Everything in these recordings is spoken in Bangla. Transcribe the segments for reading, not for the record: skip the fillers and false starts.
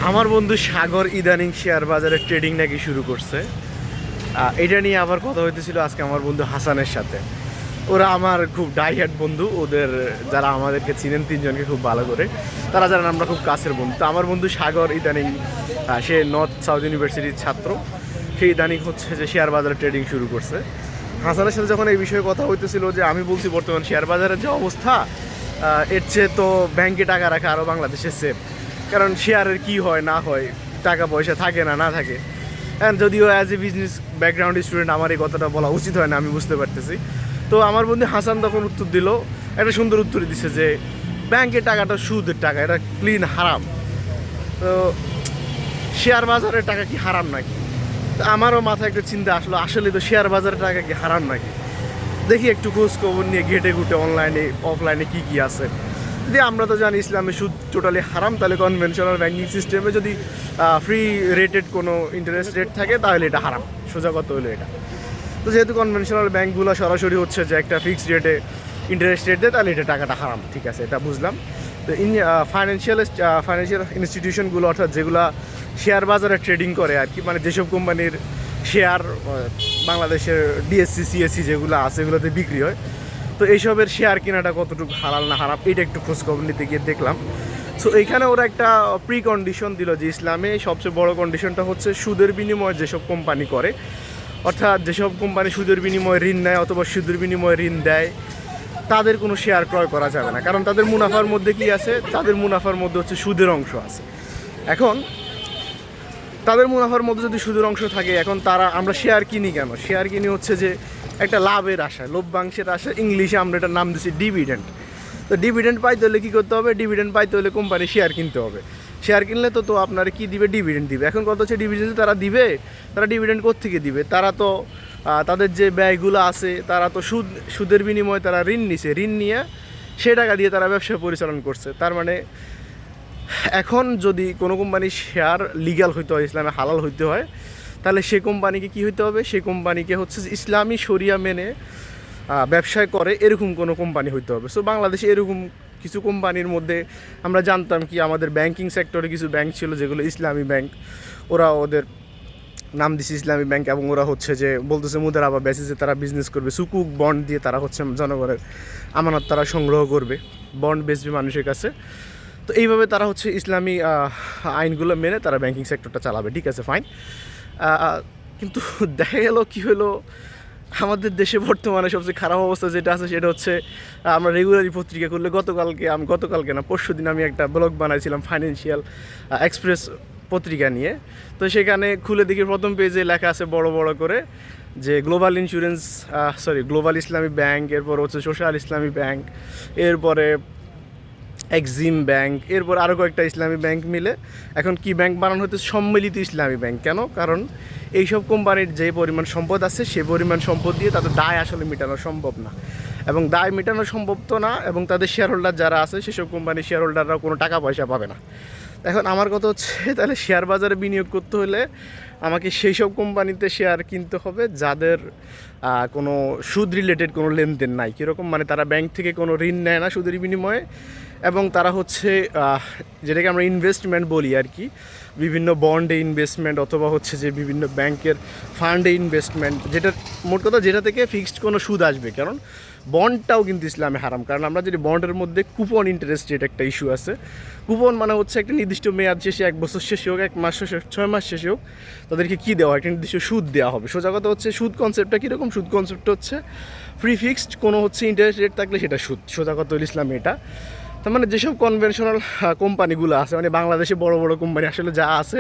আমার বন্ধু সাগর ইদানিং শেয়ার বাজারে ট্রেডিং নাকি শুরু করছে। এটা নিয়ে আবার কথা হইতেছিল আজকে আমার বন্ধু হাসানের সাথে। ওরা আমার খুব ডাইহার্ট বন্ধু, ওদের যারা আমাদেরকে চিনেন তিনজনকে খুব ভালো করে, তারা জানেন আমরা খুব কাছের বন্ধু। তো আমার বন্ধু সাগর ইদানিং সে নর্থ সাউথ ইউনিভার্সিটির ছাত্র, সে ইদানিং হচ্ছে যে শেয়ার বাজারে ট্রেডিং শুরু করছে। হাসানের সাথে যখন এই বিষয়ে কথা হইতেছিল, যে আমি বলছি বর্তমান শেয়ার বাজারের যে অবস্থা, এর চেয়ে তো ব্যাংকে টাকা রাখা আরও বাংলাদেশে সেফ। কারণ শেয়ারের কি হয় না হয়, টাকা পয়সা থাকে না না থাকে। অ্যান্ড যদিও as a business background student আমার এই কথাটা বলা উচিত হয় না, আমি বুঝতে পারতেছি। তো আমার বন্ধু হাসান তখন উত্তর দিল, একটা সুন্দর উত্তর দিছে যে ব্যাংকের টাকাটা সুদের টাকা, এটা ক্লিন হারাম। তো শেয়ার বাজারের টাকা কি হারাম নাকি? তো আমারও মাথায় একটা চিন্তা আসলো, আসলে তো শেয়ার বাজারের টাকা কি হারাম নাকি। দেখি একটু খোঁজ খবর নিয়ে ঘেটে ঘুটে অনলাইনে অফলাইনে কি কি আছে। যদি আমরা তো জানি ইসলামে সুদ টোটালি হারাম, তাহলে কনভেনশনাল ব্যাঙ্কিং সিস্টেমে যদি ফ্রি রেটেড কোনো ইন্টারেস্ট রেট থাকে তাহলে এটা হারাম, সোজা কথা হলো এটা। তো যেহেতু কনভেনশনাল ব্যাঙ্কগুলো সরাসরি হচ্ছে যে একটা ফিক্সড রেটে ইন্টারেস্ট রেট দেয়, তাহলে এটা টাকাটা হারাম, ঠিক আছে, এটা বুঝলাম। তো ফাইন্যান্সিয়াল ইনস্টিটিউশনগুলো, অর্থাৎ যেগুলো শেয়ার বাজারে ট্রেডিং করে আর কি, মানে যেসব কোম্পানির শেয়ার বাংলাদেশের ডিএসসি সিএসসি যেগুলো আছে এগুলোতে বিক্রি হয়, তো এইসবের শেয়ার কেনাটা কতটুকু হালাল না হারাম এটা একটু খোঁজখবর নিতে গিয়ে দেখলাম। সো এইখানে ওরা একটা প্রি কন্ডিশন দিল যে ইসলামে সবচেয়ে বড় কন্ডিশনটা হচ্ছে সুদের বিনিময়ে যেসব কোম্পানি করে, অর্থাৎ যেসব কোম্পানি সুদের বিনিময়ে ঋণ নেয় অথবা সুদের বিনিময়ে ঋণ দেয়, তাদের কোনো শেয়ার ক্রয় করা যাবে না। কারণ তাদের মুনাফার মধ্যে কি আছে? তাদের মুনাফার মধ্যে হচ্ছে সুদের অংশ আছে। এখন তাদের মুনাফার মধ্যে যদি সুদের অংশ থাকে, এখন আমরা শেয়ার কিনি কেন? শেয়ার কিনি হচ্ছে যে একটা লাভের আশায়, লভ্যাংশের আশায়। ইংলিশে আমরা এটার নাম দিচ্ছি ডিভিডেন্ড। তো ডিভিডেন্ড পাইতে হলে কী করতে হবে? ডিভিডেন্ড পাইতে হলে কোম্পানি শেয়ার কিনতে হবে। শেয়ার কিনলে তো আপনার কি দিবে? ডিভিডেন্ড দিবে। এখন কত হচ্ছে ডিভিডেন্ড তারা দিবে, তারা ডিভিডেন্ড কোত্থেকে দিবে? তারা তো তাদের যে ব্যয়গুলো আছে, তারা তো সুদের বিনিময়ে তারা ঋণ নিছে, ঋণ নিয়ে সে টাকা দিয়ে তারা ব্যবসা পরিচালনা করছে। তার মানে এখন যদি কোনো কোম্পানির শেয়ার লিগ্যাল হইতে হয়, ইসলামে হালাল হইতে হয়, তাহলে সে কোম্পানিকে কী হইতে হবে? সেই কোম্পানিকে হচ্ছে ইসলামী শরিয়া মেনে ব্যবসায় করে এরকম কোনো কোম্পানি হইতে হবে। সো বাংলাদেশে এরকম কিছু কোম্পানির মধ্যে আমরা জানতাম কি, আমাদের ব্যাংকিং সেক্টরে কিছু ব্যাংক ছিল যেগুলো ইসলামী ব্যাংক, ওরা ওদের নাম দিচ্ছে ইসলামী ব্যাংক, এবং ওরা হচ্ছে যে বলতেছে মুদারাবা বেসিসে তারা বিজনেস করবে, সুকুক বন্ড দিয়ে তারা হচ্ছে জনগণের আমানত তারা সংগ্রহ করবে, বন্ড বেচবে মানুষের কাছে। তো এইভাবে তারা হচ্ছে ইসলামী আইনগুলো মেনে তারা ব্যাংকিং সেক্টরটা চালাবে, ঠিক আছে, ফাইন। কিন্তু দেখা গেল কী হলো, আমাদের দেশে বর্তমানে সবচেয়ে খারাপ অবস্থা যেটা আছে সেটা হচ্ছে, আমরা রেগুলারই পত্রিকা করলে গতকালকে না পরশু দিন আমি একটা ব্লগ বানাইছিলাম ফাইন্যান্সিয়াল এক্সপ্রেস পত্রিকা নিয়ে। তো সেখানে খুলে দেখি প্রথম পেজে লেখা আছে বড় বড় করে যে গ্লোবাল ইসলামী ব্যাংক, এরপর হচ্ছে সোশ্যাল ইসলামী ব্যাংক, এরপরে এক্সিম ব্যাংক, এরপর আরও কয়েকটা ইসলামী ব্যাংক মিলে এখন কি ব্যাংক বানানো হচ্ছে? সম্মিলিত ইসলামী ব্যাংক। কেন? কারণ এইসব কোম্পানির যে পরিমাণ সম্পদ আছে, সে পরিমাণ সম্পদ দিয়ে তাদের দায় আসলে মেটানো সম্ভব না, এবং দায় মেটানো সম্ভব তো না, এবং তাদের শেয়ার হোল্ডার যারা আছে সেসব কোম্পানির শেয়ার হোল্ডাররাও কোনো টাকা পয়সা পাবে না। এখন আমার কথা হচ্ছে, তাহলে শেয়ার বাজারে বিনিয়োগ করতে হলে আমাকে সেই সব কোম্পানিতে শেয়ার কিনতে হবে যাদের কোনো সুদ রিলেটেড কোনো লেনদেন নাই। কীরকম? মানে তারা ব্যাংক থেকে কোনো ঋণ নেয় না সুদের বিনিময়ে, এবং তারা হচ্ছে যেটাকে আমরা ইনভেস্টমেন্ট বলি আর কি, বিভিন্ন বন্ডে ইনভেস্টমেন্ট অথবা হচ্ছে যে বিভিন্ন ব্যাংকের ফান্ডে ইনভেস্টমেন্ট, যেটা মোট কথা যেটা থেকে ফিক্সড কোনো সুদ আসবে। কারণ বন্ডটাও কিন্তু ইসলামে হারাম, কারণ আমরা যদি বন্ডের মধ্যে কুপন ইন্টারেস্ট রেট একটা ইস্যু আছে। কুপন মানে হচ্ছে একটা নির্দিষ্ট মেয়াদ শেষে, 1 বছর শেষে হোক, 1 মাস শেষে, 6 মাস শেষে হোক, তাদেরকে কী দেওয়া হয়? একটা নির্দিষ্ট সুদ দেওয়া হবে। সোজা কথা হচ্ছে সুদ কনসেপ্টটা কীরকম? সুদ কনসেপ্টটা হচ্ছে ফ্রি ফিক্সড কোনো হচ্ছে ইন্টারেস্ট রেট থাকলে সেটা সুদ। সোজা কথা হল ইসলামে এটা। তার মানে যেসব কনভেনশনাল কোম্পানিগুলো আছে, মানে বাংলাদেশে বড় বড় কোম্পানি আসলে যা আছে,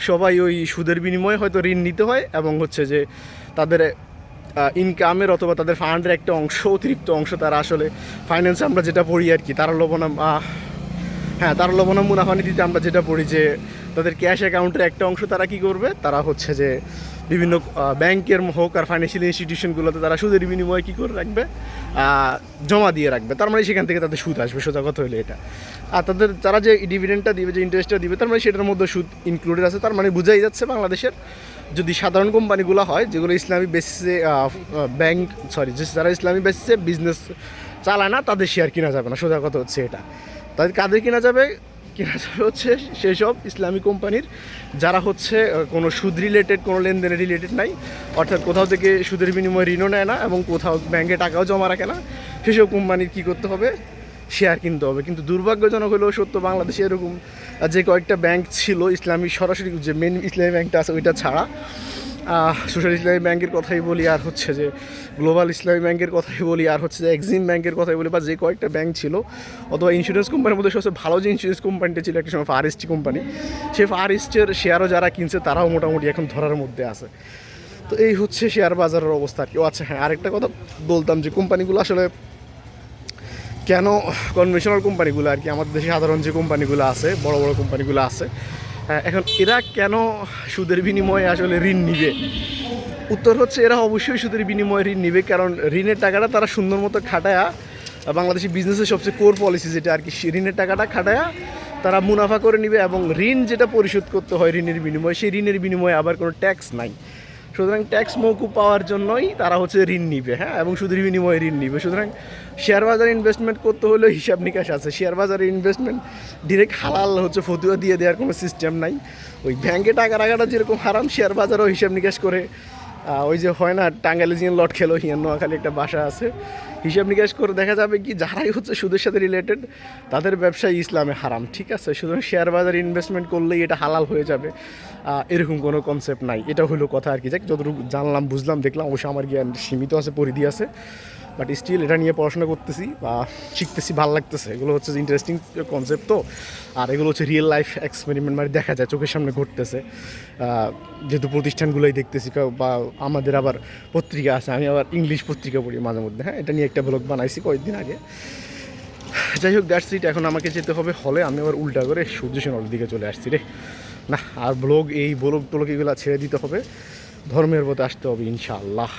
সবাই ওই সুদের বিনিময়ে হয়তো ঋণ নিতে হয়, এবং হচ্ছে যে তাদের ইনকামের অথবা তাদের ফান্ডের একটা অংশ, অতিরিক্ত অংশ তারা আসলে ফাইন্যান্সে আমরা যেটা পড়ি আর কি, তারা লবণা মুনাফা নীতিতে আমরা যেটা পড়ি যে তাদের ক্যাশ অ্যাকাউন্টের একটা অংশ তারা কী করবে, তারা হচ্ছে যে বিভিন্ন ব্যাংকের হোক আর ফাইন্যান্সিয়াল ইনস্টিটিউশনগুলোতে তারা সুদের বিনিময়ে কী করে রাখবে? জমা দিয়ে রাখবে। তার মানে সেখান থেকে তাদের সুদ আসবে, সোজা কথা হলো এটা। আর তারা যে ডিভিডেন্ডটা দিবে, যে ইন্টারেস্টটা দিবে, তার মানে সেটার মধ্যে সুদ ইনক্লুডেড আছে। তার মানে বোঝাই যাচ্ছে বাংলাদেশের যদি সাধারণ কোম্পানিগুলো হয়, যেগুলো ইসলামী বেসিসে যারা ইসলামী বেসিসে বিজনেস চালায় না, তাদের শেয়ার কেনা যাবে না, সোজা কথা হচ্ছে এটা। তাদের কাদের কেনা যাবে? কেনা যাবে হচ্ছে সেসব ইসলামী কোম্পানির যারা হচ্ছে কোনো সুদ রিলেটেড, কোনো লেনদেনের রিলেটেড নাই, অর্থাৎ কোথাও থেকে সুদের বিনিময়ে ঋণও নেয় না এবং কোথাও ব্যাংকে টাকাও জমা রাখে না, সেসব কোম্পানির কী করতে হবে, শেয়ার কিনতে হবে। কিন্তু দুর্ভাগ্যজনক হলেও সত্য, বাংলাদেশে এরকম যে কয়েকটা ব্যাংক ছিল ইসলামী, সরাসরি যে মেন ইসলামী ব্যাংকটা আছে ওইটা ছাড়া, সোশ্যাল ইসলামী ব্যাংকের কথাই বলি, আর হচ্ছে যে গ্লোবাল ইসলামী ব্যাংকের কথাই বলি, আর হচ্ছে যে এক্সিম ব্যাংকের কথাই বলি, বা যে কয়েকটা ব্যাংক ছিল, অথবা ইন্স্যুরেন্স কোম্পানির মধ্যে সবচেয়ে ভালো যে ইন্স্যুরেন্স কোম্পানিটা ছিল একটা সময় ফার ইস্ট কোম্পানি, সেই ফার ইস্টের শেয়ারও যারা কিনছে তারাও মোটামুটি এখন ধরার মধ্যে আছে। তো এই হচ্ছে শেয়ার বাজারের অবস্থা আর কি। ও আচ্ছা হ্যাঁ, আরেকটা কথা বলতাম যে কোম্পানিগুলো আসলে কেন, কনভেনশনাল কোম্পানিগুলো আর কি, আমাদের দেশে সাধারণ যে কোম্পানিগুলো আছে, বড় বড় কোম্পানিগুলো আছে, এখন এরা কেন সুদের বিনিময়ে আসলে ঋণ নিবে? উত্তর হচ্ছে এরা অবশ্যই সুদের বিনিময়ে ঋণ নিবে, কারণ ঋণের টাকাটা তারা সুন্দর মতো খাটায়া, বাংলাদেশি বিজনেসের সবচেয়ে কোর পলিসি যেটা আর কি, ঋণের টাকাটা খাটায়া তারা মুনাফা করে নিবে, এবং ঋণ যেটা পরিশোধ করতে হয় ঋণের বিনিময়ে, সেই ঋণের বিনিময়ে আবার কোনো ট্যাক্স নাই। সুতরাং ট্যাক্স মৌকুব পাওয়ার জন্যই তারা হচ্ছে ঋণ নিবে, হ্যাঁ, এবং সুদের বিনিময়ে ঋণ নিবে। সুতরাং শেয়ার বাজারে ইনভেস্টমেন্ট করতে হলেও হিসাব নিকাশ আছে। শেয়ার বাজারে ইনভেস্টমেন্ট ডিরেক্ট হালাল হচ্ছে ফতুয়া দিয়ে দেওয়ার কোনো সিস্টেম নাই। ওই ব্যাংকে টাকা রাখাটা যেরকম হারাম, শেয়ার বাজারেও হিসাব নিকাশ করে, ওই যে হয় না টাঙ্গাইলে জিয়ান লট খেলো, হিয়ান নোয়াখালী একটা বাসা আছে, হিসাব নিকাশ করে দেখা যাবে কি যারাই হচ্ছে সুদের সাথে রিলেটেড তাদের ব্যবসায় ইসলামে হারাম, ঠিক আছে? সুতরাং শেয়ার বাজারে ইনভেস্টমেন্ট করলেই এটা হালাল হয়ে যাবে এরকম কোনো কনসেপ্ট নাই। এটা হলো কথা আর কি। যাক, যতটুকু জানলাম বুঝলাম দেখলাম, অবশ্য আমার জ্ঞান সীমিত আছে, পরিধি আছে, বাট স্টিল এটা নিয়ে পড়াশোনা করতেছি বা শিখতেছি, ভালো লাগতেছে। এগুলো হচ্ছে ইন্টারেস্টিং কনসেপ্ট তো, আর এগুলো হচ্ছে রিয়েল লাইফ এক্সপেরিমেন্ট, মানে দেখা যায় চোখের সামনে ঘটতেছে, যেহেতু প্রতিষ্ঠানগুলোই দেখতেছি, বা আমাদের আবার পত্রিকা আছে, আমি আবার ইংলিশ পত্রিকা পড়ি মাঝে মধ্যে, হ্যাঁ, এটা নিয়ে একটা ব্লগ বানাইছি কয়েকদিন আগে। যাই হোক, দ্যাটস ইট। এখন আমাকে যেতে হবে হলে, আমি আবার উল্টা করে সূর্য সেনার দিকে চলে আসছি রে। না, আর ব্লগ টোলগ এগুলো ছেড়ে দিতে হবে, ধর্মের পথে আসতে হবে ইনশাআল্লাহ।